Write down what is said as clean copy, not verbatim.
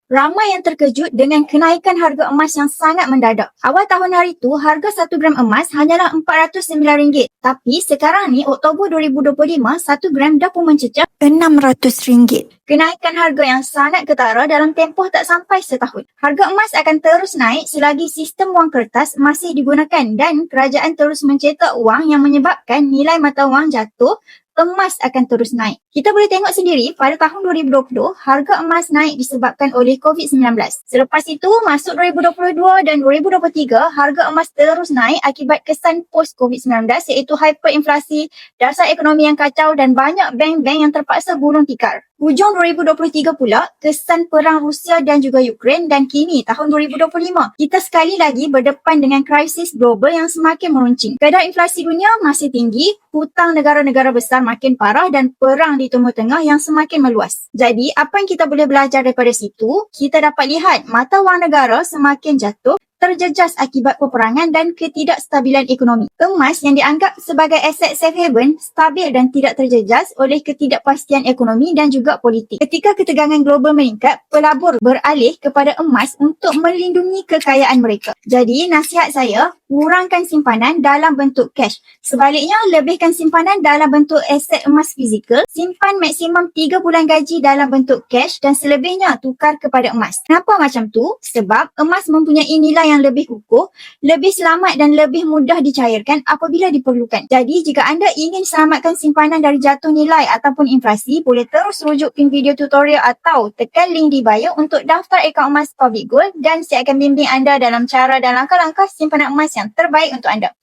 Ramai yang terkejut dengan kenaikan harga emas yang sangat mendadak. Awal tahun hari tu, harga 1 gram emas hanyalah RM409. Tapi sekarang ni, Oktober 2025, 1 gram dah pun mencecah RM600. Kenaikan harga yang sangat ketara dalam tempoh tak sampai setahun. Harga emas akan terus naik selagi sistem wang kertas masih digunakan dan kerajaan terus mencetak wang yang menyebabkan nilai mata wang jatuh, emas akan terus naik. Kita boleh tengok sendiri pada tahun 2020, harga emas naik disebabkan oleh COVID-19. Selepas itu, masuk 2022 dan 2023, harga emas terus naik akibat kesan post-COVID-19 iaitu hyperinflasi, dasar ekonomi yang kacau dan banyak bank-bank yang terpaksa gulung tikar. Hujung 2023 pula, kesan perang Rusia dan juga Ukraine dan kini tahun 2025, kita sekali lagi berdepan dengan krisis global yang semakin meruncing. Kadar inflasi dunia masih tinggi, hutang negara-negara besar makin parah dan perang di Timur Tengah yang semakin meluas. Jadi, apa yang kita boleh belajar daripada situ? Kita dapat lihat mata wang negara semakin jatuh, terjejas akibat peperangan dan ketidakstabilan ekonomi. Emas yang dianggap sebagai aset safe haven stabil dan tidak terjejas oleh ketidakpastian ekonomi dan juga politik. Ketika ketegangan global meningkat, pelabur beralih kepada emas untuk melindungi kekayaan mereka. Jadi, nasihat saya, kurangkan simpanan dalam bentuk cash. Sebaliknya, lebihkan simpanan dalam bentuk aset emas fizikal. Simpan maksimum 3 bulan gaji dalam bentuk cash dan selebihnya tukar kepada emas. Kenapa macam tu? Sebab emas mempunyai nilai yang lebih kukuh, lebih selamat dan lebih mudah dicairkan apabila diperlukan. Jadi, jika anda ingin selamatkan simpanan dari jatuh nilai ataupun inflasi, boleh terus rujuk pin video tutorial atau tekan link di bio untuk daftar akaun emas Public Gold dan saya akan bimbing anda dalam cara dan langkah-langkah simpanan emas yang terbaik untuk anda.